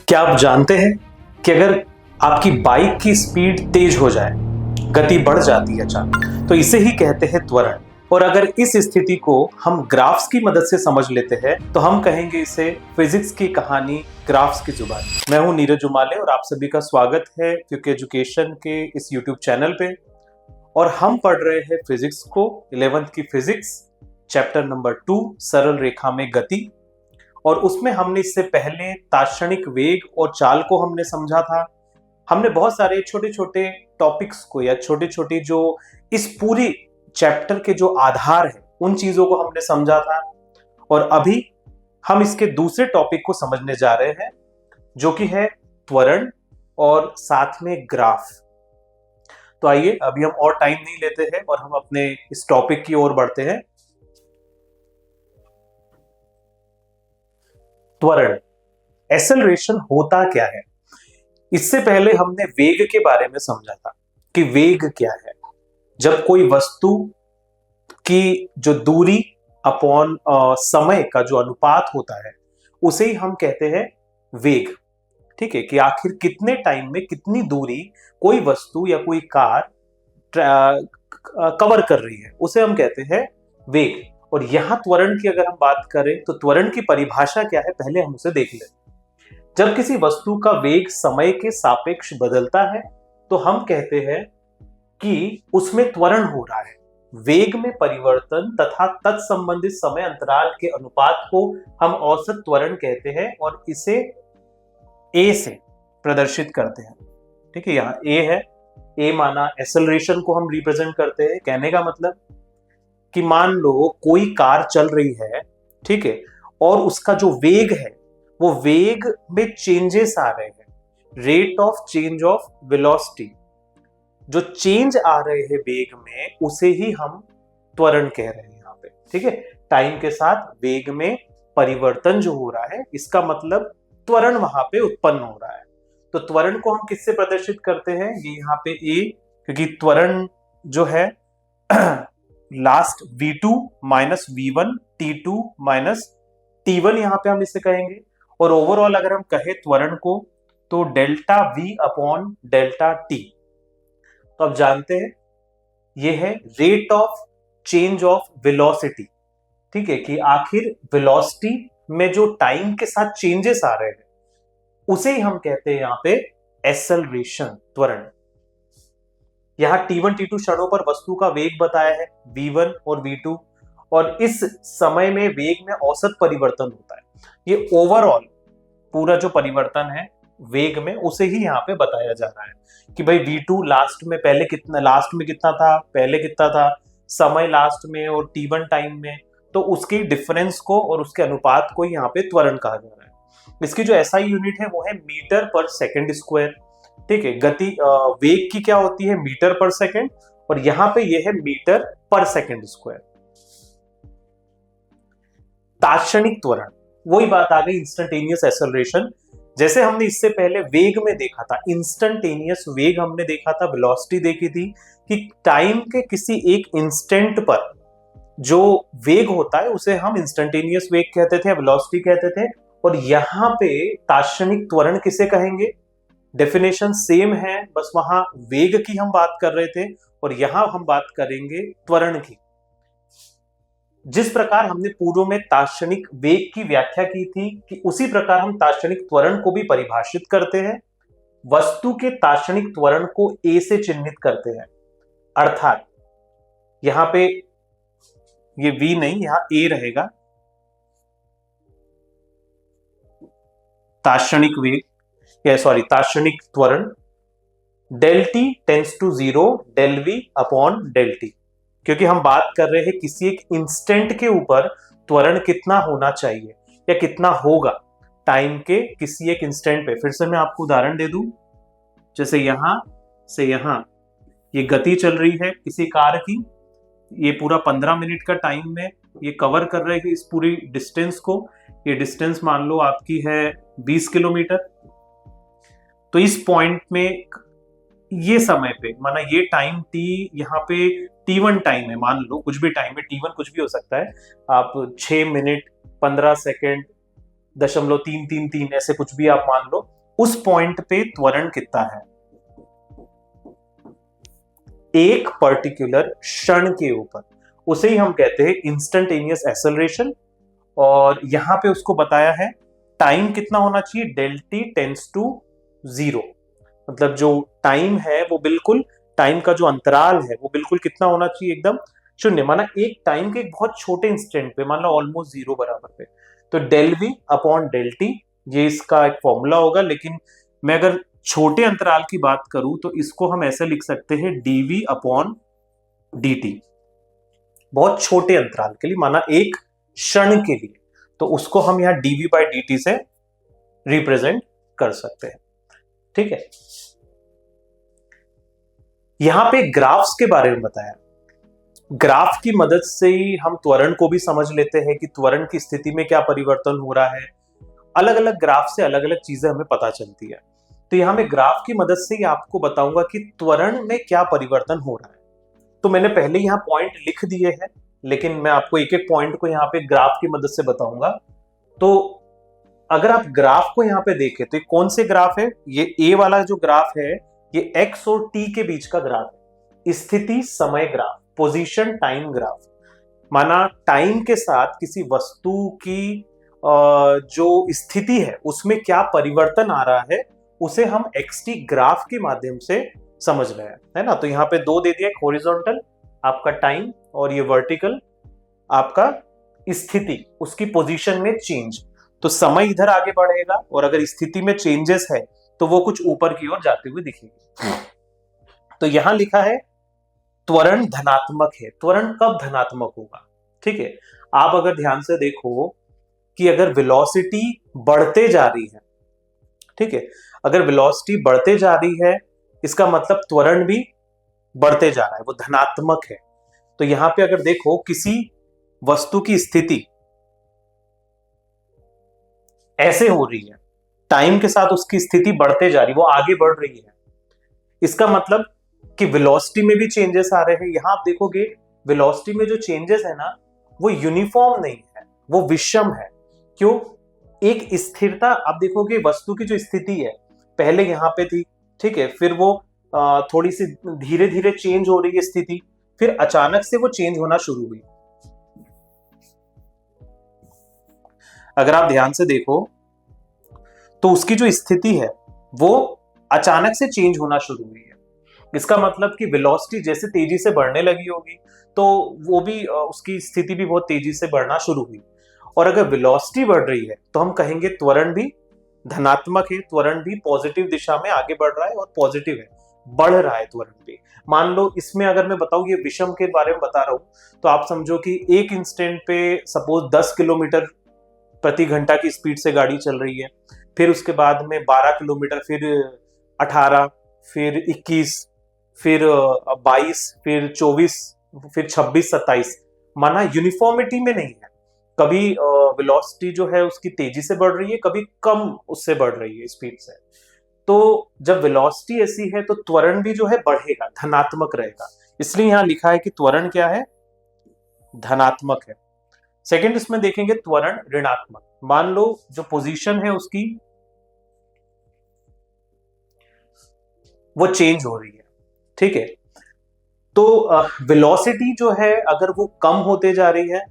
क्या आप जानते हैं कि अगर आपकी बाइक की स्पीड तेज हो जाए, गति बढ़ जाती है अचानक, तो इसे ही कहते हैं त्वरण। और अगर इस स्थिति को हम ग्राफ्स की मदद से समझ लेते हैं तो हम कहेंगे इसे फिजिक्स की कहानी ग्राफ्स की जुबान। मैं हूं नीरज उमाले और आप सभी का स्वागत है क्योंकि एजुकेशन के इस यूट्यूब चैनल पे। और हम पढ़ रहे हैं फिजिक्स को, 11th की फिजिक्स, चैप्टर नंबर 2 सरल रेखा में गति। और उसमें हमने इससे पहले तात्क्षणिक वेग और चाल को हमने समझा था। हमने बहुत सारे छोटे छोटे टॉपिक्स को या छोटे छोटे जो इस पूरी चैप्टर के जो आधार है उन चीजों को हमने समझा था। और अभी हम इसके दूसरे टॉपिक को समझने जा रहे हैं जो कि है त्वरण और साथ में ग्राफ। तो आइए अभी हम और टाइम नहीं लेते हैं और हम अपने इस टॉपिक की ओर बढ़ते हैं। त्वरण, एक्सेलरेशन होता क्या है? इससे पहले हमने वेग के बारे में समझा था कि वेग क्या है। जब कोई वस्तु की जो दूरी अपॉन समय का जो अनुपात होता है उसे ही हम कहते हैं वेग। ठीक है, कि आखिर कितने टाइम में कितनी दूरी कोई वस्तु या कोई कार कवर कर रही है उसे हम कहते हैं वेग। और यहां त्वरण की अगर हम बात करें तो त्वरण की परिभाषा क्या है, पहले हम उसे देख लें। जब किसी वस्तु का वेग समय के सापेक्ष बदलता है तो हम कहते हैं कि उसमें त्वरण हो रहा है। वेग में परिवर्तन तथा तत्संबंधित समय अंतराल के अनुपात को हम औसत त्वरण कहते हैं और इसे ए से प्रदर्शित करते हैं। ठीक है, यहाँ ए है, ए माना एक्सेलरेशन को हम रिप्रेजेंट करते हैं। कहने का मतलब कि मान लो कोई कार चल रही है, ठीक है, और उसका जो वेग है वो वेग में चेंजेस आ रहे हैं, rate of change of velocity, जो चेंज आ रहे हैं वेग में उसे ही हम त्वरण कह रहे हैं यहाँ पे। ठीक है, टाइम के साथ वेग में परिवर्तन जो हो रहा है इसका मतलब त्वरण वहां पे उत्पन्न हो रहा है। तो त्वरण को हम किससे प्रदर्शित करते हैं? ये यहाँ पे ए, क्योंकि त्वरण जो है last v2 minus v1 t2 minus t1 यहाँ पे हम इसे कहेंगे। और ओवरऑल अगर हम कहें त्वरण को तो delta v upon delta t। तो आप जानते हैं ये है rate of change of velocity. ठीक है, कि आखिर वेलोसिटी में जो टाइम के साथ चेंजेस आ रहे हैं उसे ही हम कहते हैं यहाँ पे एक्सेलरेशन, त्वरण। यहाँ t1 t2 क्षणों पर वस्तु का वेग बताया है, v1 और v2, और इस समय में वेग में औसत परिवर्तन होता है। ये ओवरऑल पूरा जो परिवर्तन है वेग में उसे ही यहाँ पे बताया जा रहा है कि भाई v2 लास्ट में कितना था, पहले कितना था समय लास्ट में, और t1 टाइम में, तो उसके डिफरेंस को और उसके अनुपात को यहाँ पे त्वरण कहा जा रहा है। इसकी जो SI यूनिट है वो है मीटर पर सेकेंड स्क्वायर। ठीक है, गति वेग की क्या होती है? मीटर पर सेकेंड, और यहां पे ये है मीटर पर सेकेंड स्क्वायर। तात्क्षणिक त्वरण, वही बात आ गई, इंस्टेंटेनियस एक्सेलरेशन। जैसे हमने इससे पहले वेग में देखा था, इंस्टेंटेनियस वेग हमने देखा था, वेलोसिटी देखी थी कि टाइम के किसी एक इंस्टेंट पर जो वेग होता है उसे हम इंस्टेंटेनियस वेग कहते थे, वेलोसिटी कहते थे। और यहां पे तात्क्षणिक त्वरण किसे कहेंगे? डेफिनेशन सेम है, बस वहां वेग की हम बात कर रहे थे और यहां हम बात करेंगे त्वरण की। जिस प्रकार हमने पूर्व में तात्क्षणिक वेग की व्याख्या की थी कि उसी प्रकार हम तात्क्षणिक त्वरण को भी परिभाषित करते हैं। वस्तु के तात्क्षणिक त्वरण को ए से चिन्हित करते हैं, अर्थात यहां पे ये v नहीं, यहां ए रहेगा। तात्क्षणिक वेग तात्क्षणिक त्वरण, del T tends to 0 del V upon del T, क्योंकि हम बात कर रहे हैं किसी एक इंस्टेंट के ऊपर त्वरण कितना होना चाहिए या कितना होगा टाइम के किसी एक इंस्टेंट पे। फिर से मैं आपको उदाहरण दे दूं, जैसे यहां से यहां ये गति चल रही है किसी कार की, ये पूरा 15 मिनट का टाइम में ये कवर कर रहे हैं इस पूरी डिस्टेंस को। ये डिस्टेंस मान लो आपकी है 20 किलोमीटर। तो इस पॉइंट में ये समय पे माना ये टाइम t, यहाँ पे t1 टाइम है, मान लो कुछ भी टाइम है, t1 कुछ भी हो सकता है, आप 6 मिनट 15 सेकेंड 0.333 ऐसे कुछ भी आप मान लो। उस पॉइंट पे त्वरण कितना है, एक पर्टिकुलर क्षण के ऊपर, उसे ही हम कहते हैं इंस्टेंटेनियस एक्सेलरेशन। और यहां पे उसको बताया है टाइम कितना होना चाहिए, डेल टी टेंस टू 0, मतलब जो टाइम है वो बिल्कुल, टाइम का जो अंतराल है वो बिल्कुल कितना होना चाहिए, एकदम शून्य, माना एक टाइम के एक बहुत छोटे इंस्टेंट पे, मान लो ऑलमोस्ट 0 बराबर पे, तो del V upon del T, ये इसका एक फॉर्मूला होगा। लेकिन मैं अगर छोटे अंतराल की बात करूं तो इसको हम ऐसे लिख सकते हैं डीवी अपॉन डी टी, बहुत छोटे अंतराल के लिए, माना एक क्षण के लिए, तो उसको हम यहां डीवी बाई डी टी से रिप्रेजेंट कर सकते हैं। ठीक है, यहां पे ग्राफ्स के बारे में बताया, ग्राफ की मदद से ही हम त्वरण को भी समझ लेते हैं कि त्वरण की स्थिति में क्या परिवर्तन हो रहा है। अलग अलग ग्राफ से अलग अलग चीजें हमें पता चलती है। तो यहां मैं ग्राफ की मदद से ही आपको बताऊंगा कि त्वरण में क्या परिवर्तन हो रहा है। तो मैंने पहले यहाँ पॉइंट लिख दिए हैं, लेकिन मैं आपको एक एक पॉइंट को यहाँ पे ग्राफ की मदद से बताऊंगा। तो अगर आप ग्राफ को यहाँ पे देखें तो ये कौन से ग्राफ है, ये ए वाला जो ग्राफ है ये एक्स और टी के बीच का ग्राफ है, स्थिति समय ग्राफ, पोजीशन टाइम ग्राफ। माना टाइम के साथ किसी वस्तु की जो स्थिति है उसमें क्या परिवर्तन आ रहा है, उसे हम एक्सटी ग्राफ के माध्यम से समझ रहे हैं, है ना। तो यहाँ पे दो दे दिया, हॉरिजॉन्टल आपका टाइम और ये वर्टिकल आपका स्थिति, उसकी पोजीशन में चेंज। तो समय इधर आगे बढ़ेगा और अगर स्थिति में चेंजेस है तो वो कुछ ऊपर की ओर जाते हुए दिखेगी। तो यहां लिखा है त्वरण धनात्मक है। त्वरण कब धनात्मक होगा, ठीक है, आप अगर ध्यान से देखो कि अगर वेलोसिटी बढ़ते जा रही है, ठीक है, अगर वेलोसिटी बढ़ते जा रही है इसका मतलब त्वरण भी बढ़ते जा रहा है, वो धनात्मक है। तो यहां पे अगर देखो किसी वस्तु की स्थिति ऐसे हो रही है, टाइम के साथ उसकी स्थिति बढ़ते जा रही है, वो आगे बढ़ रही है, इसका मतलब कि वेलोसिटी में भी चेंजेस आ रहे हैं। यहां आप देखोगे वेलोसिटी में जो चेंजेस है ना वो यूनिफॉर्म नहीं है, वो विषम है। क्यों, एक स्थिरता आप देखोगे वस्तु की जो स्थिति है पहले यहां पे थी, ठीक है, फिर वो थोड़ी सी धीरे धीरे चेंज हो रही है स्थिति, फिर अचानक से वो चेंज होना शुरू हुई। अगर आप ध्यान से देखो तो उसकी जो स्थिति है वो अचानक से चेंज होना शुरू हुई है। इसका मतलब कि वेलोसिटी जैसे तेजी से बढ़ने लगी होगी तो वो भी उसकी स्थिति भी बहुत तेजी से बढ़ना शुरू हुई। और अगर वेलोसिटी बढ़ रही है तो हम कहेंगे त्वरण भी धनात्मक है, त्वरण भी पॉजिटिव दिशा में आगे बढ़ रहा है और पॉजिटिव है, बढ़ रहा है त्वरण भी। मान लो इसमें अगर मैं बताऊं, ये विषम के बारे में बता रहा हूं, तो आप समझो कि एक इंस्टेंट पे सपोज 10 किलोमीटर प्रति घंटा की स्पीड से गाड़ी चल रही है, फिर उसके बाद में 12 किलोमीटर, फिर 18, फिर 21, फिर 22, फिर 24, फिर 26, 27, माना यूनिफॉर्मिटी में नहीं है। कभी वेलोसिटी जो है उसकी तेजी से बढ़ रही है, कभी कम उससे बढ़ रही है स्पीड से। तो जब वेलोसिटी ऐसी है तो त्वरण भी जो है बढ़ेगा, धनात्मक रहेगा। इसलिए यहां लिखा है कि त्वरण क्या है, धनात्मक है। सेकंड इसमें देखेंगे त्वरण ऋणात्मक। मान लो जो पोजीशन है उसकी वो चेंज हो रही है, ठीक है, तो वेलोसिटी जो है अगर वो कम होते जा रही है,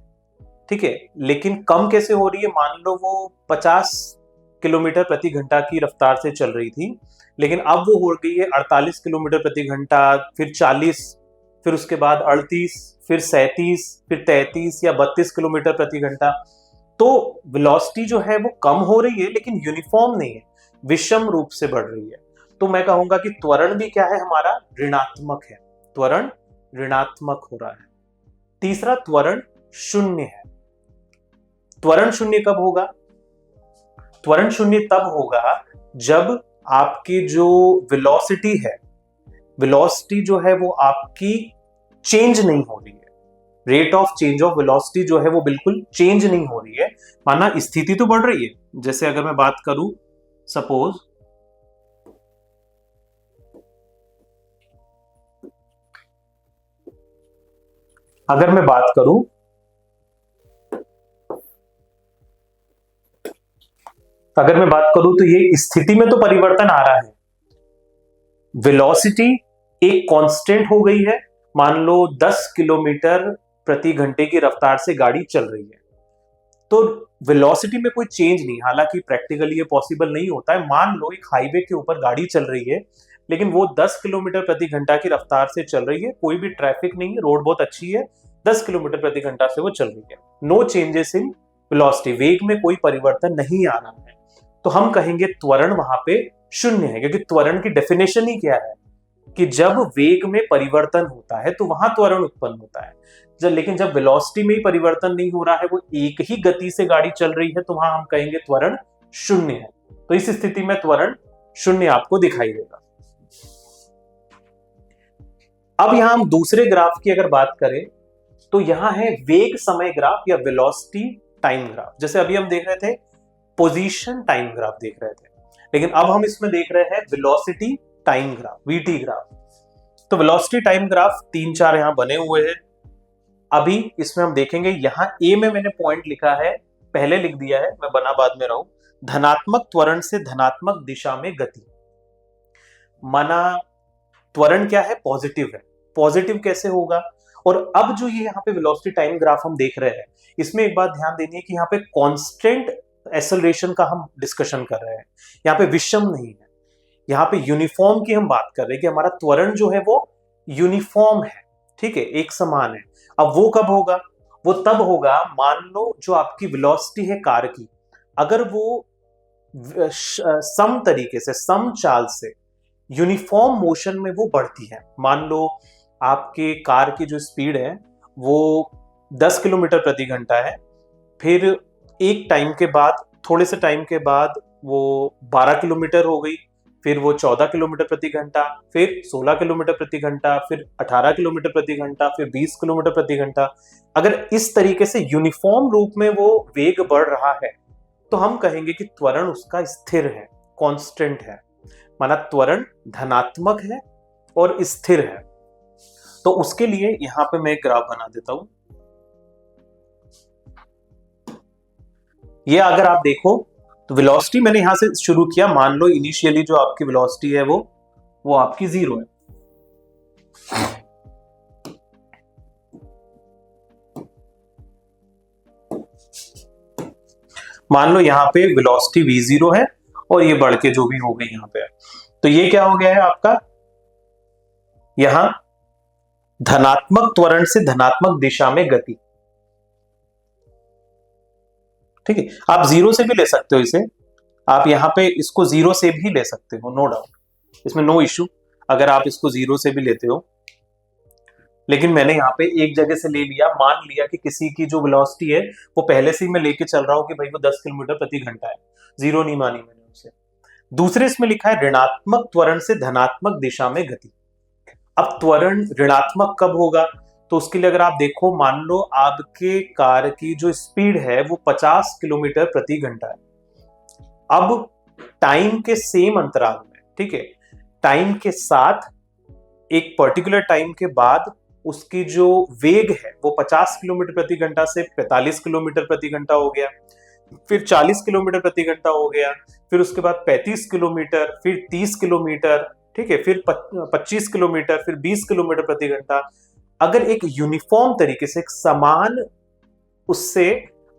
ठीक है, लेकिन कम कैसे हो रही है, मान लो वो 50 किलोमीटर प्रति घंटा की रफ्तार से चल रही थी, लेकिन अब वो हो गई है 48 किलोमीटर प्रति घंटा, फिर 40, फिर उसके बाद 38, फिर 37, फिर 33 या 32 किलोमीटर प्रति घंटा। तो वेलोसिटी जो है वो कम हो रही है लेकिन यूनिफॉर्म नहीं है, विषम रूप से बढ़ रही है। तो मैं कहूंगा कि त्वरण भी क्या है हमारा, ऋणात्मक है, त्वरण ऋणात्मक हो रहा है। तीसरा त्वरण शून्य है। त्वरण शून्य कब होगा, त्वरण शून्य तब होगा जब आपकी जो वेलोसिटी है, वेलोसिटी जो है वो आपकी चेंज नहीं हो रही है, rate of change of velocity जो है वो बिल्कुल चेंज नहीं हो रही है। माना स्थिति तो बढ़ रही है, जैसे अगर मैं बात करूं सपोज अगर मैं बात करूं अगर मैं बात करूं तो ये स्थिति में तो परिवर्तन आ रहा है, वेलोसिटी एक कांस्टेंट हो गई है। मान लो 10 किलोमीटर प्रति घंटे की रफ्तार से गाड़ी चल रही है, तो वेलोसिटी में कोई चेंज नहीं। हालांकि प्रैक्टिकली ये पॉसिबल नहीं होता है। मान लो एक हाईवे के ऊपर गाड़ी चल रही है, लेकिन वो 10 किलोमीटर प्रति घंटा की रफ्तार से चल रही है, कोई भी ट्रैफिक नहीं है, रोड बहुत अच्छी है, 10 किलोमीटर प्रति घंटा से वो चल रही है, नो चेंजेस इन वेलोसिटी, वेग में कोई परिवर्तन नहीं आ रहा है, तो हम कहेंगे त्वरण वहां पे शून्य है। क्योंकि त्वरण की डेफिनेशन ही क्या है कि जब वेग में परिवर्तन होता है तो वहां त्वरण उत्पन्न होता है। लेकिन जब वेलोसिटी में ही परिवर्तन नहीं हो रहा है, वो एक ही गति से गाड़ी चल रही है, तो वहां हम कहेंगे त्वरण शून्य है। तो इस स्थिति में त्वरण शून्य आपको दिखाई देगा। अब यहां हम दूसरे ग्राफ की अगर बात करें तो यहां है वेग समय ग्राफ या वेलोसिटी टाइम ग्राफ। जैसे अभी हम देख रहे थे पोजीशन टाइम ग्राफ देख रहे थे, लेकिन अब हम इसमें देख रहे हैं velocity time graph, VT graph. तो वेलोसिटी टाइम ग्राफ 3-4 यहां बने हुए हैं। अभी इसमें हम देखेंगे, यहां ए में मैंने पॉइंट लिखा है, पहले लिख दिया है, मैं बना बाद में रहा हूं, धनात्मक त्वरण से धनात्मक दिशा में गति। माना त्वरण क्या है, पॉजिटिव है, पॉजिटिव कैसे होगा। और अब जो ये यहाँ पे वेलोसिटी टाइम ग्राफ हम देख रहे हैं, इसमें एक बात ध्यान देनी है कि यहाँ पे कांस्टेंट एक्सेलरेशन का हम डिस्कशन कर रहे हैं, यहाँ पे विषम नहीं है, यहाँ पे यूनिफॉर्म की हम बात कर रहे हैं कि हमारा त्वरण जो है वो यूनिफॉर्म है, ठीक है, एक समान है। अब वो कब होगा, वो तब होगा मान लो जो आपकी वेलोसिटी है कार की, अगर वो सम तरीके से, सम चाल से यूनिफॉर्म मोशन में वो बढ़ती है। मान लो आपके कार की जो स्पीड है वो 10 किलोमीटर प्रति घंटा है, फिर एक टाइम के बाद, थोड़े से टाइम के बाद वो 12 किलोमीटर हो गई, फिर वो 14 किलोमीटर प्रति घंटा, फिर 16 किलोमीटर प्रति घंटा, फिर 18 किलोमीटर प्रति घंटा, फिर 20 किलोमीटर प्रति घंटा। अगर इस तरीके से यूनिफॉर्म रूप में वो वेग बढ़ रहा है तो हम कहेंगे कि त्वरण उसका स्थिर है, कांस्टेंट है, माना त्वरण धनात्मक है और स्थिर है। तो उसके लिए यहां पे मैं एक ग्राफ बना देता हूं। ये अगर आप देखो तो वेलोसिटी मैंने यहां से शुरू किया, मान लो इनिशियली जो आपकी वेलोसिटी है वो आपकी 0 है। मान लो यहां पे वेलोसिटी v0 है और ये बढ़ के जो भी हो गई यहां पे, तो ये क्या हो गया है आपका, यहां धनात्मक त्वरण से धनात्मक दिशा में गति। ठीक है, आप 0 से भी ले सकते हो इसे, आप यहां पे इसको 0 से भी ले सकते हो, नो डाउट, इसमें नो इश्यू, अगर आप इसको 0 से भी लेते हो। लेकिन मैंने यहाँ पे एक जगह से ले लिया, मान लिया कि किसी की जो वेलोसिटी है वो पहले से ही मैं लेके चल रहा हूं कि भाई वो 10 किलोमीटर प्रति घंटा है, 0 नहीं मानी मैंने उसे। दूसरे इसमें लिखा है ऋणात्मक त्वरण से धनात्मक दिशा में गति। अब त्वरण ऋणात्मक कब होगा, तो उसके लिए अगर आप देखो, मान लो आपके कार की जो स्पीड है वो 50 किलोमीटर प्रति घंटा है। अब टाइम के सेम अंतराल में, ठीक है, टाइम के साथ एक पर्टिकुलर टाइम के बाद उसकी जो वेग है वो 50 किलोमीटर प्रति घंटा से 45 किलोमीटर प्रति घंटा हो गया, फिर 40 किलोमीटर प्रति घंटा हो गया, फिर उसके बाद 35 किलोमीटर, फिर 30 किलोमीटर, ठीक है, फिर 25 किलोमीटर, फिर 20 किलोमीटर प्रति घंटा। अगर एक यूनिफॉर्म तरीके से, एक समान उससे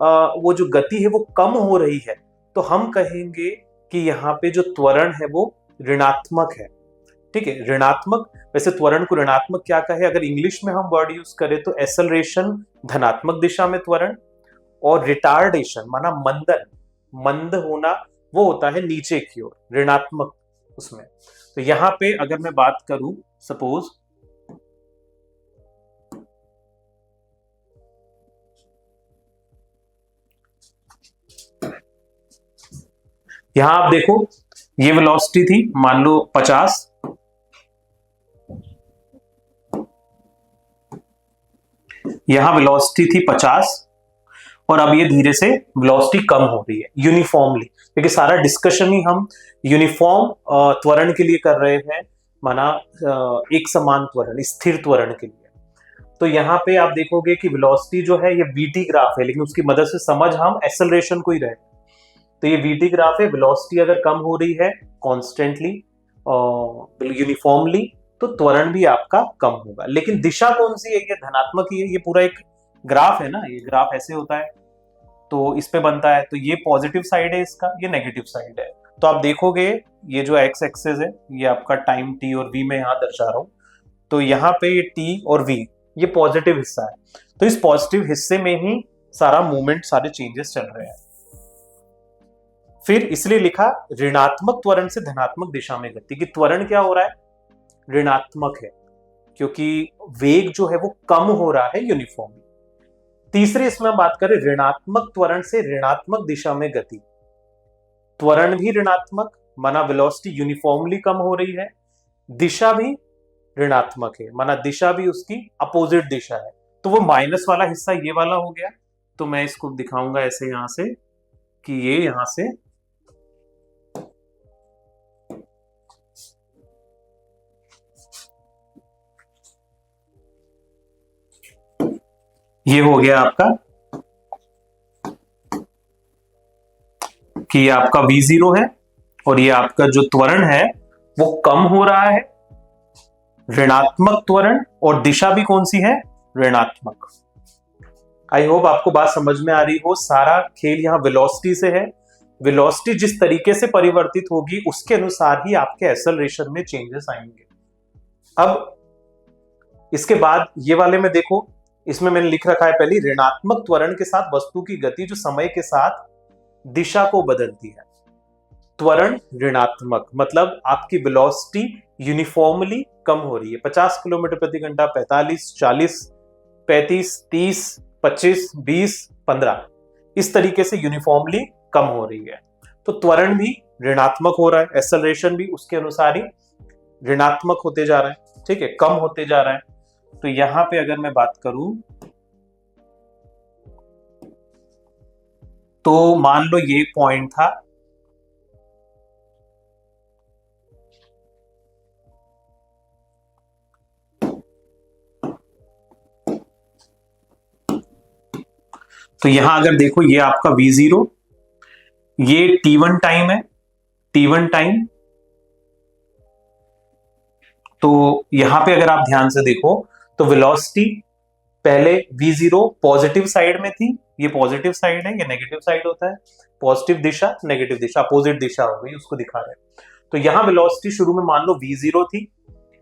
वो जो गति है वो कम हो रही है, तो हम कहेंगे कि यहाँ पे जो त्वरण है वो ऋणात्मक है। ठीक है, ऋणात्मक, वैसे त्वरण को ऋणात्मक क्या कहे, अगर इंग्लिश में हम वर्ड यूज करें तो एक्सेलरेशन धनात्मक दिशा में त्वरण, और रिटार्डेशन माना मंदन, मंद होना, वो होता है नीचे की ओर, ऋणात्मक उसमें। तो यहां पे अगर मैं बात करूं, सपोज यहां आप देखो, ये वेलोसिटी थी मान लो 50, यहां वेलोसिटी थी 50, और अब ये धीरे से वेलोसिटी कम हो रही है यूनिफॉर्मली, क्योंकि सारा डिस्कशन ही हम यूनिफॉर्म त्वरण के लिए कर रहे हैं, माना एक समान त्वरण, स्थिर त्वरण के लिए। तो यहाँ पे आप देखोगे कि वेलोसिटी जो है ये वीटी ग्राफ है, लेकिन उसकी मदद से समझ हम एक्सेलरेशन को ही रहे। तो ये वीटी ग्राफ है, वेलोसिटी अगर कम हो रही है कॉन्स्टेंटली यूनिफॉर्मली तो त्वरण भी आपका कम होगा। लेकिन दिशा कौन सी है, ये धनात्मक ही है। ये पूरा एक ग्राफ है ना, ये ग्राफ ऐसे होता है तो इस पे बनता है, तो ये पॉजिटिव साइड है इसका, ये नेगेटिव साइड है। तो आप देखोगे ये जो एक्स एक्सेस है ये आपका टाइम टी और वी में यहाँ दर्शा रहा हूं, तो यहाँ पे ये टी और वी ये पॉजिटिव हिस्सा है, तो इस पॉजिटिव हिस्से में ही सारा मूवमेंट, सारे चेंजेस चल रहे हैं। फिर इसलिए लिखा ऋणात्मक त्वरण से धनात्मक दिशा में गति, कि त्वरण क्या हो रहा है, ऋणात्मक है, क्योंकि वेग जो है वो कम हो रहा है यूनिफॉर्मली। तीसरे इसमें हम बात करें ऋणात्मक त्वरण से ऋणात्मक दिशा में गति, त्वरण भी ऋणात्मक माना वेलोसिटी यूनिफॉर्मली कम हो रही है, दिशा भी ऋणात्मक है माना दिशा भी उसकी अपोजिट दिशा है, तो वो माइनस वाला हिस्सा ये वाला हो गया। तो मैं इसको दिखाऊंगा ऐसे यहां से कि ये यहां से ये हो गया आपका कि ये आपका v0 है और ये आपका जो त्वरण है वो कम हो रहा है, ऋणात्मक त्वरण, और दिशा भी कौन सी है, ऋणात्मक। आई होप आपको बात समझ में आ रही हो। सारा खेल यहाँ वेलोसिटी से है, वेलोसिटी जिस तरीके से परिवर्तित होगी उसके अनुसार ही आपके एक्सेलरेशन में चेंजेस आएंगे। अब इसके बाद ये वाले में देखो, इसमें मैंने लिख रखा है पहले ऋणात्मक त्वरण के साथ वस्तु की गति जो समय के साथ दिशा को बदलती है। त्वरण ऋणात्मक मतलब आपकी वेलोसिटी यूनिफॉर्मली कम हो रही है, 50 किलोमीटर प्रति घंटा, 45, 40, 35, 30, 25, 20, 15 इस तरीके से यूनिफॉर्मली कम हो रही है। तो त्वरण भी ऋणात्मक हो रहा है, एक्सेलरेशन भी उसके अनुसार ही ऋणात्मक होते जा रहा है, ठीक है, कम होते जा रहा है। तो यहां पे अगर मैं बात करूं तो मान लो ये पॉइंट था, तो यहां अगर देखो ये आपका v0, ये t1 टाइम है, t1 टाइम। तो यहां पे अगर आप ध्यान से देखो तो वेलोसिटी पहले v0 पॉजिटिव साइड में थी, ये पॉजिटिव साइड है, ये नेगेटिव साइड होता है, पॉजिटिव दिशा नेगेटिव दिशा, अपोजिट दिशा हो गई, उसको दिखा रहे हैं। तो यहां वेलोसिटी शुरू में मान लो v0 थी,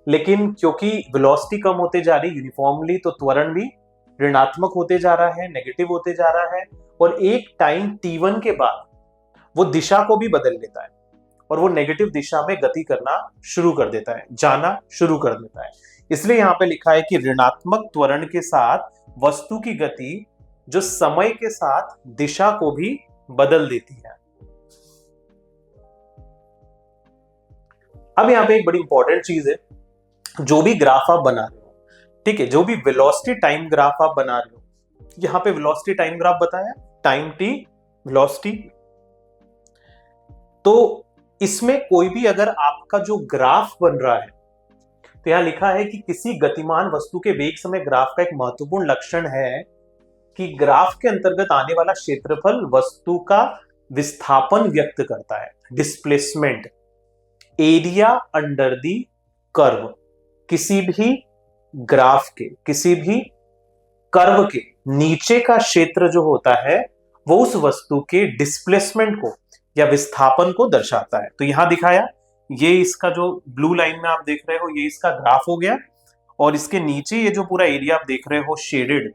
लेकिन क्योंकि वेलोसिटी कम होते जा रही यूनिफॉर्मली तो त्वरण भी ऋणात्मक होते जा रहा है, नेगेटिव होते जा रहा है, और एक टाइम t1 के बाद वो दिशा को भी बदल लेता है और वो नेगेटिव दिशा में गति करना शुरू कर देता है, जाना शुरू कर देता है। इसलिए यहां पे लिखा है कि ऋणात्मक त्वरण के साथ वस्तु की गति जो समय के साथ दिशा को भी बदल देती है। अब यहां पे एक बड़ी इंपॉर्टेंट चीज है, जो भी ग्राफ आप बना रहे हो, ठीक है, जो भी वेलोसिटी टाइम ग्राफ आप बना रहे हो, यहां पे वेलोसिटी टाइम ग्राफ बताया, टाइम टी वेलोसिटी, तो इसमें कोई भी अगर आपका जो ग्राफ बन रहा है तो यहां लिखा है कि किसी गतिमान वस्तु के वेग समय ग्राफ का एक महत्वपूर्ण लक्षण है कि ग्राफ के अंतर्गत आने वाला क्षेत्रफल वस्तु का विस्थापन व्यक्त करता है, displacement, area under the curve. किसी भी ग्राफ के, किसी भी कर्व के नीचे का क्षेत्र जो होता है वो उस वस्तु के डिस्प्लेसमेंट को या विस्थापन को दर्शाता है। तो यहां दिखाया, ये इसका जो ब्लू लाइन में आप देख रहे हो ये इसका ग्राफ हो गया, और इसके नीचे ये जो पूरा एरिया आप देख रहे हो शेडेड,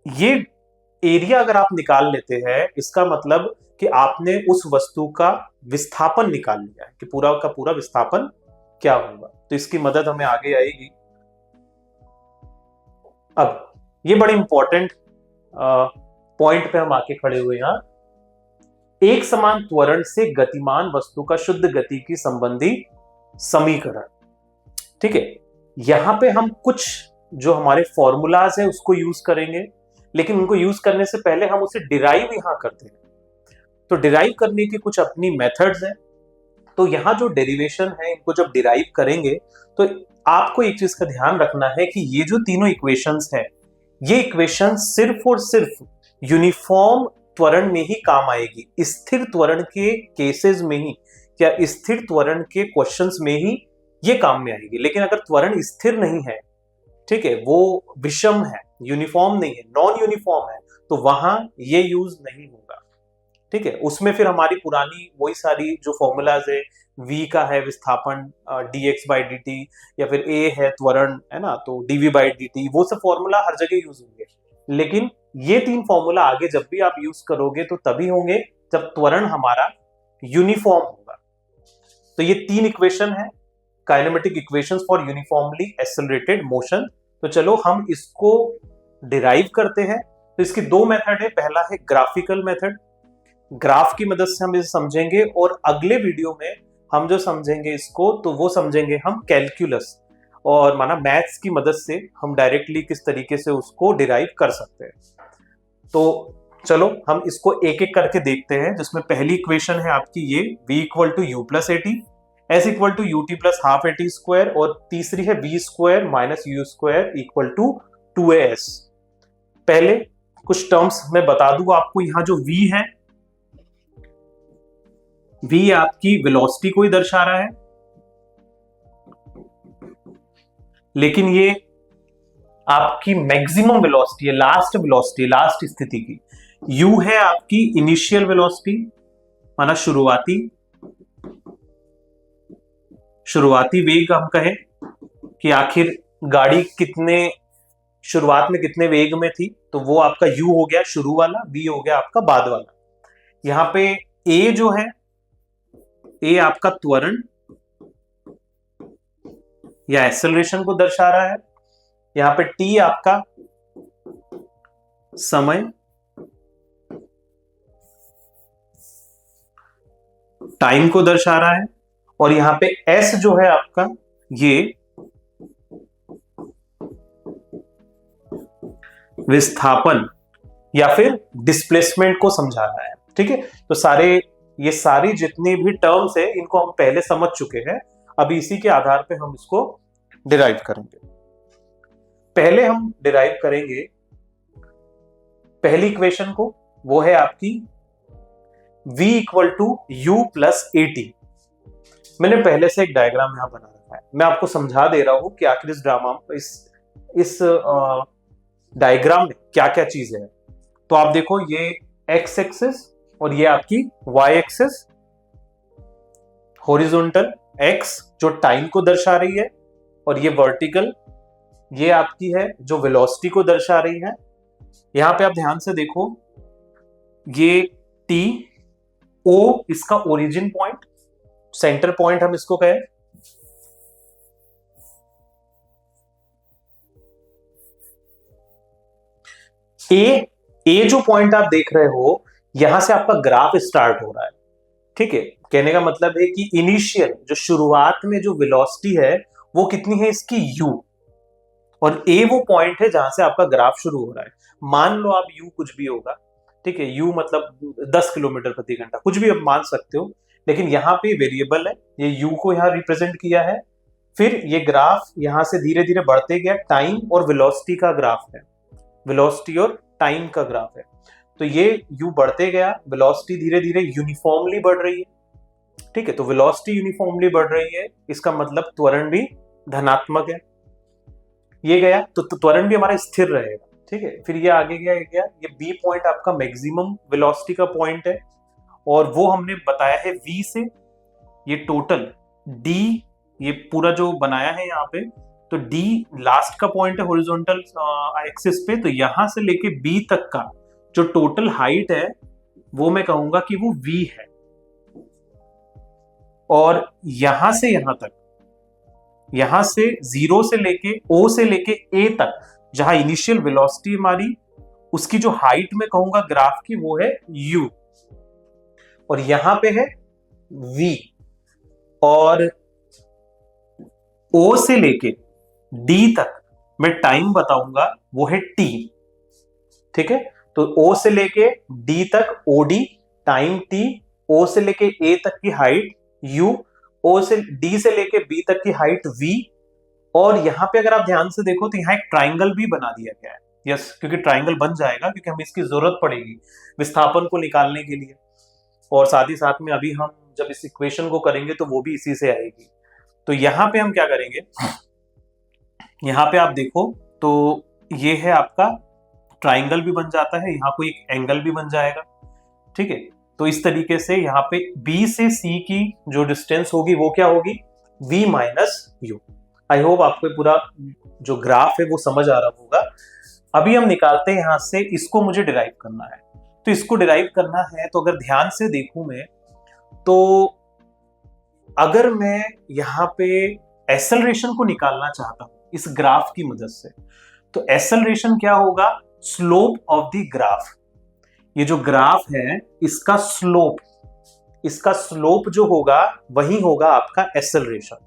ये एरिया अगर आप निकाल लेते हैं इसका मतलब कि आपने उस वस्तु का विस्थापन निकाल लिया है कि पूरा का पूरा विस्थापन क्या होगा। तो इसकी मदद हमें आगे आएगी। अब ये बड़े इंपॉर्टेंट पॉइंट पे हम आके खड़े हुए हैं, एक समान त्वरण से गतिमान वस्तु का शुद्ध गति की संबंधी समीकरण। ठीक है, यहां पे हम कुछ जो हमारे फॉर्मूलाज है उसको यूज करेंगे, लेकिन उनको यूज करने से पहले हम उसे डिराइव यहां करते हैं। तो डिराइव करने की कुछ अपनी मेथड्स हैं। तो यहां जो डेरिवेशन है इनको जब डिराइव करेंगे तो आपको एक चीज का ध्यान रखना है कि ये जो तीनों इक्वेशंस हैं, ये इक्वेशन सिर्फ और सिर्फ यूनिफॉर्म त्वरण में ही काम आएगी, स्थिर त्वरण के केसेस में ही या स्थिर त्वरण के क्वेश्चंस में ही ये काम में आएगी। लेकिन अगर त्वरण स्थिर नहीं है, ठीक है, वो विषम है, यूनिफॉर्म नहीं है, नॉन यूनिफॉर्म है, तो वहां ये यूज नहीं होगा। ठीक है, उसमें फिर हमारी पुरानी वही सारी जो फॉर्मूलाज है, v का है विस्थापन dx बाई dt, या फिर a है त्वरण, है ना, तो dv बाई dt, वो सब फॉर्मूला हर जगह यूज होंगे। लेकिन ये तीन फॉर्मूला आगे जब भी आप यूज करोगे तो तभी होंगे जब त्वरण हमारा यूनिफॉर्म होगा। तो ये तीन इक्वेशन है, kinematic equations for uniformly accelerated motion. तो चलो हम इसको डिराइव करते हैं। तो इसकी दो मेथड है, पहला है ग्राफिकल मेथड, ग्राफ की मदद से हम इसे समझेंगे, और अगले वीडियो में हम जो समझेंगे इसको, तो वो समझेंगे हम कैलकुलस और माना मैथ्स की मदद से हम डायरेक्टली किस तरीके से उसको डिराइव कर सकते हैं। तो चलो हम इसको एक एक करके देखते हैं, जिसमें पहली इक्वेशन है आपकी ये v equal to U plus A T, S equal to U T plus half A T square, और तीसरी है v square minus U square equal to 2as। पहले कुछ टर्म्स मैं बता दूं आपको। यहां जो v है, v आपकी वेलोसिटी को ही दर्शा रहा है, लेकिन ये आपकी मैक्सिमम वेलोसिटी है, लास्ट वेलोसिटी, लास्ट स्थिति की। u है आपकी इनिशियल वेलोसिटी, माना शुरुआती वेग। हम कहें कि आखिर गाड़ी कितने शुरुआत में कितने वेग में थी, तो वो आपका u हो गया शुरू वाला, v हो गया आपका बाद वाला। यहां पे a जो है, a आपका त्वरण या एक्सेलरेशन को दर्शा रहा है, यहां पे t आपका समय, टाइम को दर्शा रहा है, और यहां पे s जो है आपका ये विस्थापन या फिर डिस्प्लेसमेंट को समझा रहा है। ठीक है, तो ये सारी जितनी भी टर्म्स है इनको हम पहले समझ चुके हैं, अभी इसी के आधार पे हम इसको डिराइव करेंगे। पहले हम डिराइव करेंगे पहली इक्वेशन को, वो है आपकी v equal to U plus A T. मैंने पहले से एक डायग्राम यहां बना रखा है, मैं आपको समझा दे रहा हूं कि आखिर इस ड्रामा इस डायग्राम में क्या क्या चीजें हैं। तो आप देखो, ये एक्स एक्सिस और ये आपकी वाई एक्सिस, हॉरिजॉन्टल एक्स जो टाइम को दर्शा रही है, और ये वर्टिकल ये आपकी है जो वेलोसिटी को दर्शा रही है। यहां पे आप ध्यान से देखो, ये टी ओ इसका ओरिजिन पॉइंट, सेंटर पॉइंट हम इसको कहें, ए जो पॉइंट आप देख रहे हो, यहां से आपका ग्राफ स्टार्ट हो रहा है। ठीक है, कहने का मतलब है कि इनिशियल जो शुरुआत में जो वेलोसिटी है वो कितनी है इसकी u, और a वो पॉइंट है जहां से आपका ग्राफ शुरू हो रहा है। मान लो आप u कुछ भी होगा, ठीक है, u मतलब 10 किलोमीटर प्रति घंटा, कुछ भी आप मान सकते हो, लेकिन यहाँ पे वेरिएबल है, ये u को यहाँ रिप्रेजेंट किया है। फिर ये ग्राफ यहाँ से धीरे धीरे बढ़ते गया, टाइम और वेलोसिटी का ग्राफ है, वेलोसिटी और टाइम का ग्राफ है। तो ये u बढ़ते गया, वेलोसिटी धीरे धीरे यूनिफॉर्मली बढ़ रही है। ठीक है, तो वेलोसिटी यूनिफॉर्मली बढ़ रही है, इसका मतलब त्वरण भी धनात्मक है। ये गया तो त्वरण भी हमारा स्थिर रहेगा। ठीक है, फिर ये आगे गया, ये बी पॉइंट आपका मैक्सिमम वेलोसिटी का पॉइंट है, और वो हमने बताया है v से, ये टोटल d, ये पूरा जो बनाया है यहाँ पे, तो d लास्ट का पॉइंट है हॉरिजॉन्टल एक्सिस पे, तो यहां से लेके b तक का जो टोटल हाइट है वो मैं कहूंगा कि वो v है। और यहां से यहां तक, यहां से 0 से लेके o से लेके a तक, जहां इनिशियल वेलोसिटी हमारी, उसकी जो हाइट मैं कहूंगा ग्राफ की वो है u, और यहां पे है v, और o से लेके d तक मैं टाइम बताऊंगा वो है t। ठीक है, तो o से लेके d तक od टाइम t, o से लेके a तक की हाइट u, o से d से लेके b तक की हाइट v, और यहां पे अगर आप ध्यान से देखो तो यहां एक ट्राइंगल भी बना दिया गया है, यस, क्योंकि ट्राइंगल बन जाएगा, क्योंकि हमें इसकी जरूरत पड़ेगी विस्थापन को निकालने के लिए, और साथ ही साथ में अभी हम जब इस इक्वेशन को करेंगे तो वो भी इसी से आएगी। तो यहाँ पे हम क्या करेंगे, यहाँ पे आप देखो तो ये है आपका ट्राइंगल भी बन जाता है, यहाँ कोई एक एंगल भी बन जाएगा, ठीक है। तो इस तरीके से यहाँ पे B से C की जो डिस्टेंस होगी वो क्या होगी, V minus you. I hope आपको पूरा जो ग्राफ है वो समझ आ रहा होगा। अभी हम निकालते हैं यहाँ से, इसको मुझे डिराइव करना है। तो इसको डिराइव करना है तो अगर ध्यान से देखूं मैं, तो अगर मैं यहाँ पे एक्सेलरेशन को निकालना चाहता हूं इस ग्राफ की मदद से, तो एक्सेलरेशन क्या होगा, स्लोप ऑफ द ग्राफ। ये जो ग्राफ है इसका स्लोप जो होगा वही होगा आपका एक्सेलरेशन।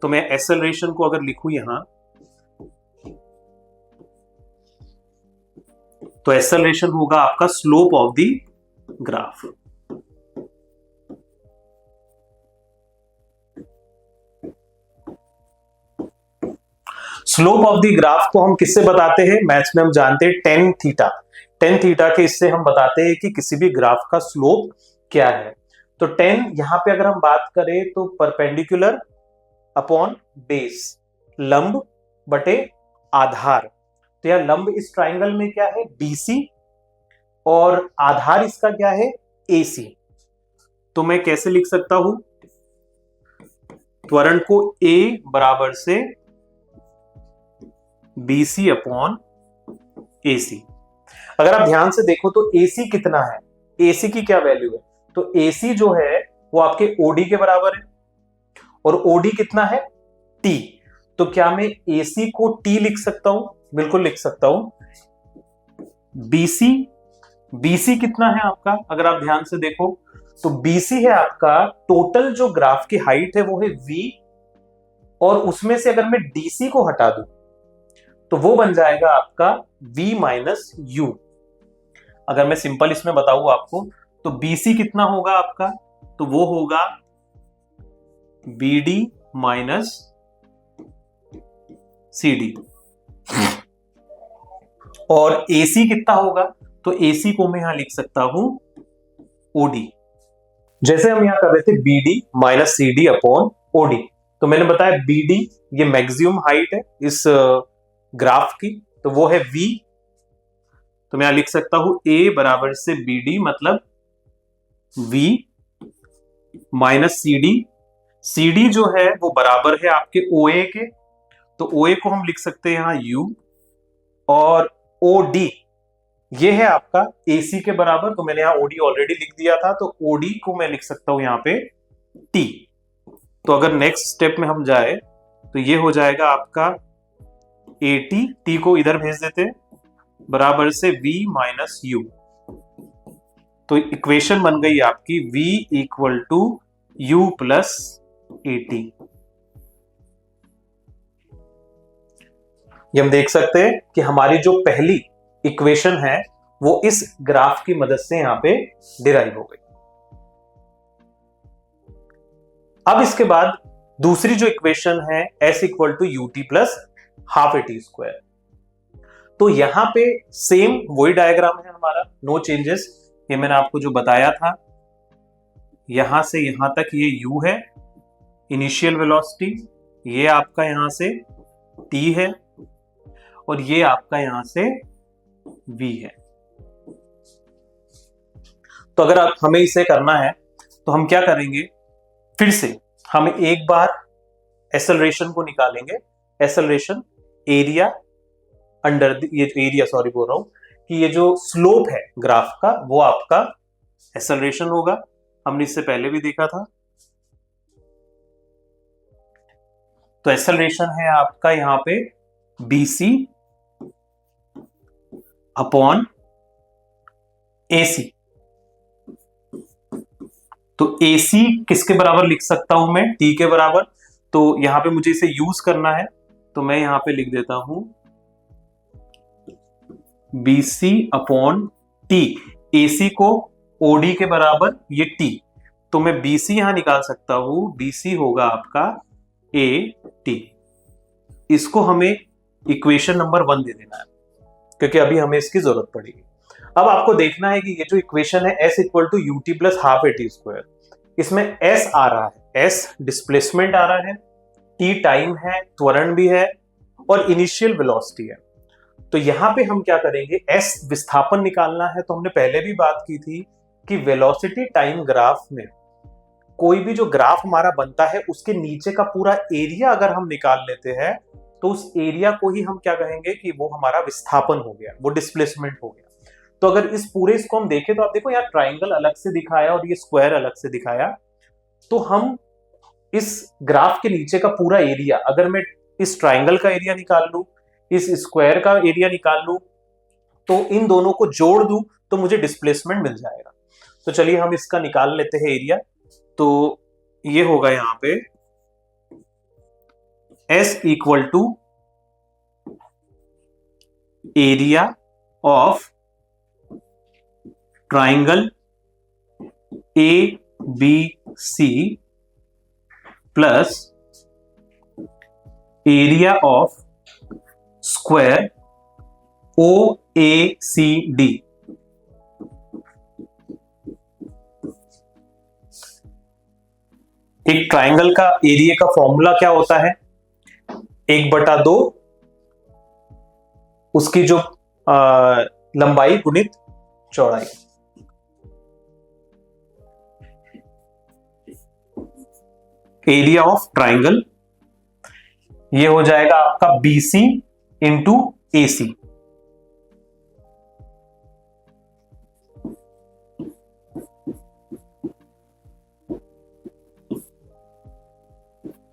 तो मैं एक्सेलरेशन को अगर लिखूं यहां, तो एक्सेलरेशन होगा आपका slope of the graph. Slope of the graph को हम किससे बताते हैं, मैथ्स में हम जानते हैं टेन थीटा। टेन थीटा के इससे हम बताते हैं कि किसी भी ग्राफ का स्लोप क्या है। तो टेन यहां पे अगर हम बात करें तो परपेंडिकुलर अपॉन बेस, लंब बटे आधार। तो यह लंब इस ट्राइंगल में क्या है, BC, और आधार इसका क्या है, AC। तो मैं कैसे लिख सकता हूं, त्वरण को A बराबर से BC अपॉन AC। अगर आप ध्यान से देखो तो AC कितना है, AC की क्या वैल्यू है, तो AC जो है वो आपके OD के बराबर है, और OD कितना है, T। तो क्या मैं AC को T लिख सकता हूं, बिल्कुल लिख सकता हूं। BC कितना है आपका, अगर आप ध्यान से देखो तो BC है आपका, टोटल जो ग्राफ की हाइट है वो है V, और उसमें से अगर मैं DC को हटा दूं तो वो बन जाएगा आपका V माइनस यू। अगर मैं सिंपल इसमें बताऊं आपको, तो BC कितना होगा आपका, तो वो होगा BD माइनस CD, और AC कितना होगा, तो AC को मैं यहां लिख सकता हूं OD। जैसे हम यहां कर रहे थे BD minus CD upon OD, तो मैंने बताया BD ये मैक्सिमम हाइट है इस ग्राफ की, तो वो है V। तो मैं यहां लिख सकता हूं A बराबर से BD मतलब V माइनस CD जो है वो बराबर है आपके OA के, तो OA को हम लिख सकते हैं यहां U, और OD ये है आपका AC के बराबर, तो मैंने यहां OD ऑलरेडी लिख दिया था, तो OD को मैं लिख सकता हूं यहां पे T। तो अगर नेक्स्ट स्टेप में हम जाए तो ये हो जाएगा आपका AT, T को इधर भेज देते हैं, बराबर से V माइनस यू। तो इक्वेशन बन गई आपकी V equal to U plus AT। ये हम देख सकते हैं कि हमारी जो पहली इक्वेशन है वो इस ग्राफ की मदद से यहां पे डिराइव हो गई। अब इसके बाद दूसरी जो इक्वेशन है S equal to UT plus half AT square. तो यहां पे सेम वही डायग्राम है हमारा, नो चेंजेस। ये मैंने आपको जो बताया था, यहां से यहां तक ये U है इनिशियल वेलोसिटी, ये आपका यहां से T है, और ये आपका यहां से V है। तो अगर हमें इसे करना है तो हम क्या करेंगे, फिर से हम एक बार एक्सेलरेशन को निकालेंगे। एक्सेलरेशन एरिया अंडर ये एरिया, सॉरी बोल रहा हूं, कि ये जो स्लोप है ग्राफ का वो आपका एक्सेलरेशन होगा। हमने इससे पहले भी देखा था। तो एक्सेलरेशन है आपका यहां पे BC अपॉन AC। तो AC किसके बराबर लिख सकता हूं मैं, T के बराबर। तो यहां पे मुझे इसे यूज करना है, तो मैं यहां पे लिख देता हूं BC अपॉन T। AC को OD के बराबर, ये T, तो मैं BC यहां निकाल सकता हूं। BC होगा आपका AT। इसको हमें इक्वेशन नंबर 1 दे देना है, क्योंकि अभी हमें इसकी जरूरत पड़ेगी। अब आपको देखना है कि ये जो इक्वेशन है s equal to U T plus half A T square, इसमें s आ रहा है, s डिस्प्लेसमेंट आ रहा है, t टाइम है, त्वरण भी है, और इनिशियल वेलोसिटी है। तो यहां पे हम क्या करेंगे, s विस्थापन निकालना है। तो हमने पहले भी बात की थी कि वेलोसिटी टाइम ग्राफ में कोई भी जो ग्राफ हमारा बनता है उसके नीचे का पूरा एरिया अगर हम निकाल लेते हैं तो उस एरिया को ही हम क्या कहेंगे कि वो हमारा विस्थापन हो गया, वो डिस्प्लेसमेंट हो गया। तो अगर इस पूरे इसको हम देखें तो आप देखो यहाँ ट्राइंगल अलग से दिखाया और ये स्क्वायर अलग से दिखाया। तो हम इस ग्राफ के नीचे का पूरा एरिया, अगर मैं इस ट्राइंगल का एरिया निकाल लूं, इस स्क्वायर का एरिया निकाल लूं, तो इन दोनों को जोड़ दूं तो मुझे डिस्प्लेसमेंट मिल जाएगा। तो चलिए हम इसका निकाल लेते हैं एरिया। तो ये होगा यहां पे S equal to area of triangle A B C plus area of square O A C D. एक ट्राइंगल का एरिया का फॉर्मूला क्या होता है, 1/2 उसकी जो लंबाई गुणित चौड़ाई। एरिया ऑफ ट्राइंगल ये हो जाएगा आपका BC into AC।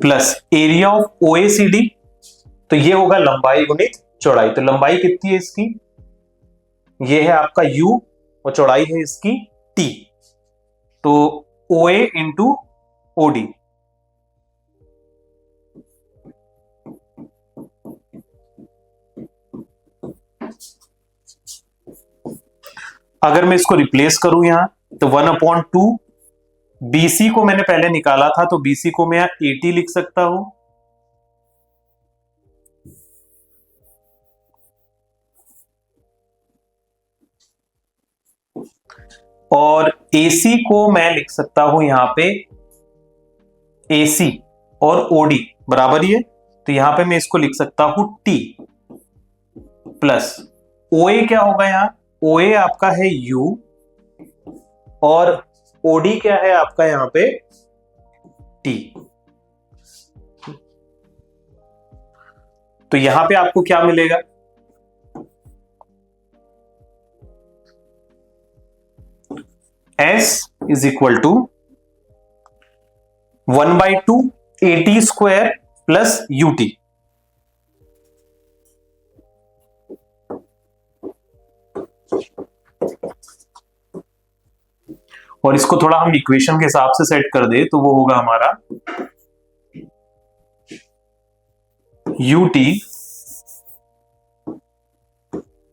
Plus area of OACD, तो ये होगा लंबाई गुणित चौड़ाई। तो लंबाई कितनी है इसकी, ये है आपका U और चौड़ाई है इसकी T। तो OA इंटू OD। अगर मैं इसको रिप्लेस करूं यहां तो 1/2, BC को मैंने पहले निकाला था तो BC को मैं यहां 80 लिख सकता हूं, और AC को मैं लिख सकता हूं यहां पे AC और OD बराबर ही है। तो यहां पे मैं इसको लिख सकता हूं T प्लस OA क्या होगा, यहां OA आपका है U और OD क्या है आपका यहां पे T। तो यहां पे आपको क्या मिलेगा, S is equal to 1/2 AT square plus UT। और इसको थोड़ा हम इक्वेशन के हिसाब से सेट कर दे तो वो होगा हमारा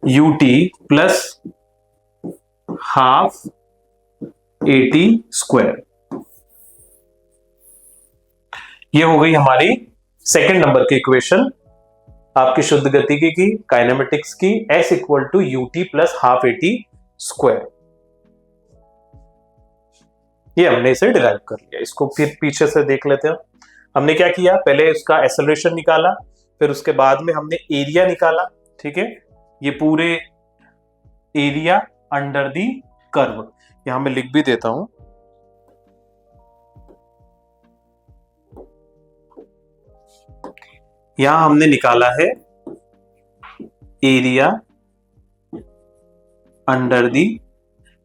UT plus half AT square. ये हो गई हमारी सेकंड नंबर की इक्वेशन आपकी शुद्ध गतिकी की, काइनेमेटिक्स की, S equal to UT plus half AT square. ये हमने इसे डिराइव कर लिया। इसको फिर पीछे से देख लेते हैं। हमने क्या किया, पहले उसका एक्सेलरेशन निकाला, फिर उसके बाद में हमने एरिया निकाला। ठीक है, ये पूरे एरिया अंडर दी कर्व, यहां मैं लिख भी देता हूं। यहां हमने निकाला है एरिया अंडर दी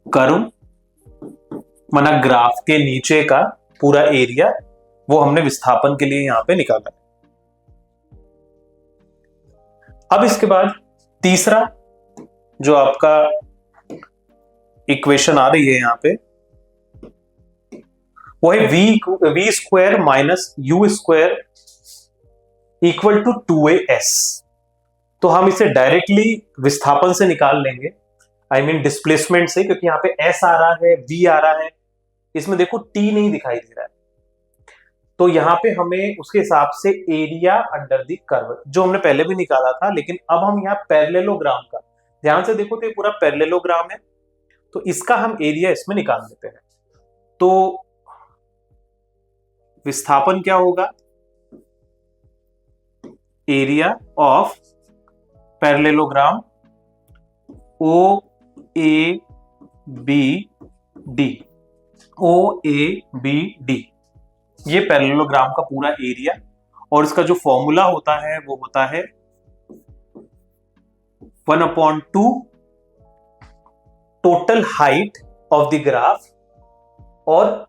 कर्व, माना ग्राफ के नीचे का पूरा एरिया, वो हमने विस्थापन के लिए यहां पे निकाला। अब इसके बाद तीसरा जो आपका इक्वेशन आ रही है यहां पे, वो है V square minus U square equal to 2AS। तो हम इसे डायरेक्टली विस्थापन से निकाल लेंगे, आई मीन डिस्प्लेसमेंट से, क्योंकि यहाँ पे S आ रहा है, V आ रहा है, इसमें देखो T नहीं दिखाई दे रहा है। तो यहाँ पे हमें उसके हिसाब से एरिया अंडर द कर्व जो हमने पहले भी निकाला था, लेकिन अब हम यहाँ पैरेललोग्राम का ध्यान से देखो तो ये पूरा पैरेललोग्राम है, तो इसका हम एरिया इसमें निकाल देते हैं। तो विस्थापन क्या होगा, area of parallelogram O A B D, O A B D, ये पैरेललोग्राम का पूरा एरिया। और इसका जो फॉर्मूला होता है वो होता है 1/2 total height of the graph और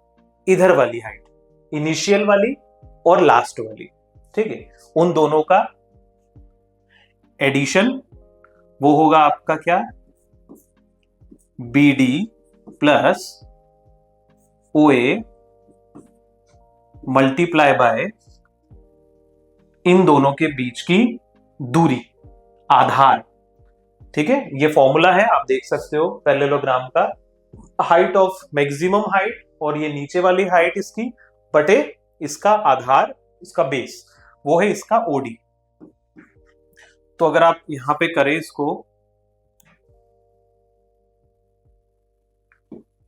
इधर वाली हाइट, इनिशियल वाली और लास्ट वाली, ठीक है, उन दोनों का एडिशन, वो होगा आपका क्या, B D plus O A multiply by इन दोनों के बीच की दूरी, आधार, ठीक है। ये फॉर्मूला है, आप देख सकते हो पैरेललोग्राम का, हाइट ऑफ मैक्सिमम हाइट और ये नीचे वाली हाइट इसकी बटे इसका आधार, इसका बेस, वो है इसका ओडी। तो अगर आप यहां पे करें इसको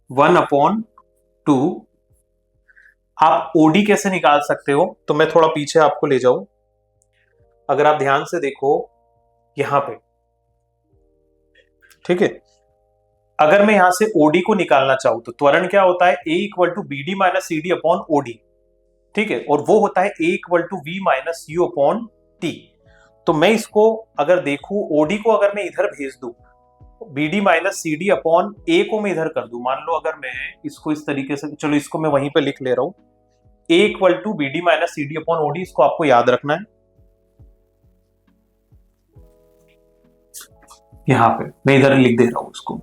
1/2, आप ओडी कैसे निकाल सकते हो, तो मैं थोड़ा पीछे आपको ले जाऊं। अगर आप ध्यान से देखो यहां पे, ठीक है, अगर मैं यहां से ओडी को निकालना चाहूं तो त्वरण क्या होता है, A = BD - CD upon OD, ठीक है, और वो होता है A = V - U upon T। तो मैं इसको अगर देखूं, ओडी को अगर मैं इधर भेज दूं, BD - CD अपॉन A को मैं इधर कर दूं, मान लो अगर मैं इसको इस तरीके से, चलो इसको मैं वहीं पे लिख ले रहा हूं, A = BD - CD upon OD, इसको आपको याद रखना है। यहां पे मैं इधर लिख दे रहा हूं इसको।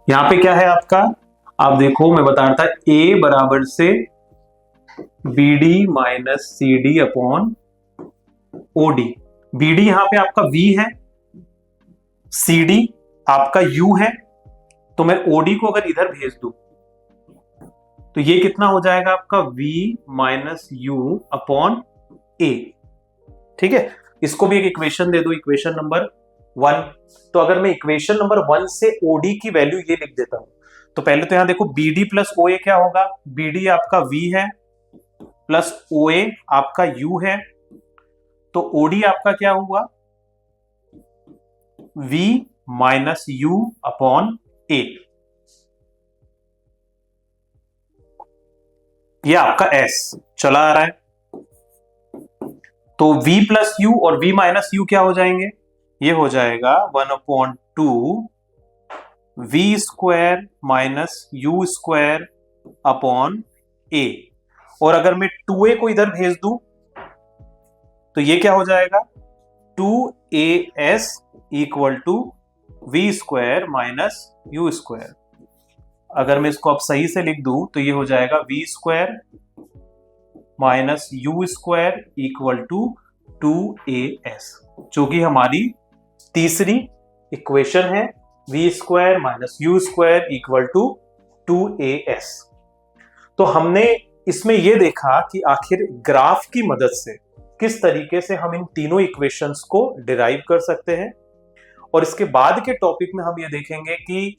यहां पे क्या है आपका, आप देखो मैं बता रहा था A बराबर से BD - CD upon OD। BD यहां पे आपका V है, CD आपका U है, तो मैं OD को अगर इधर भेज दूं तो ये कितना हो जाएगा आपका V - U अपॉन A, ठीक है। इसको भी एक इक्वेशन दे दो, इक्वेशन नंबर 1। तो अगर मैं इक्वेशन नंबर 1 से OD की वैल्यू ये लिख देता हूं, तो पहले तो यहां देखो BD प्लस OA क्या होगा, BD आपका V है प्लस OA आपका U है, तो OD आपका क्या हुआ, V - U अपॉन A, ये आपका S चला आ रहा है। तो V प्लस U और V माइनस U क्या हो जाएंगे, ये हो जाएगा 1/2 V² minus U² upon A। और अगर मैं 2A को इधर भेज दूं तो ये क्या हो जाएगा, 2AS = V² माइनस U²। अगर मैं इसको अब सही से लिख दूं तो ये हो जाएगा V² माइनस U² = 2AS, जो कि हमारी तीसरी इक्वेशन है, V² माइनस U² = 2AS। तो हमने इसमें यह देखा कि आखिर ग्राफ की मदद से किस तरीके से हम इन तीनों इक्वेशंस को डिराइव कर सकते हैं, और इसके बाद के टॉपिक में हम ये देखेंगे कि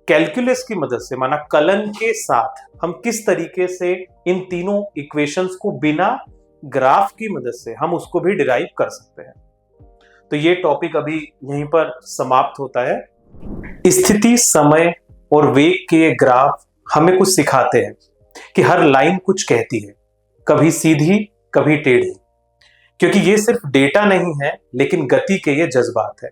कैलकुलस की मदद से, माना कलन के साथ, हम किस तरीके से इन तीनों इक्वेशंस को बिना ग्राफ की मदद से हम उसको भी डिराइव कर सकते हैं। तो ये टॉपिक अभी यहीं पर समाप्त होता है। स्थिति, समय और वेग के ये ग्राफ हमें कुछ सिखाते हैं कि हर लाइन कुछ कहती है, कभी सीधी कभी टेढ़ी, क्योंकि ये सिर्फ डेटा नहीं है लेकिन गति के ये जज्बात है।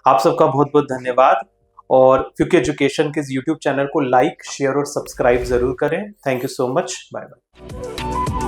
आप सबका बहुत बहुत धन्यवाद, और क्योंकि एजुकेशन के इस YouTube चैनल को लाइक, शेयर और सब्सक्राइब जरूर करें। Thank you so much, bye bye.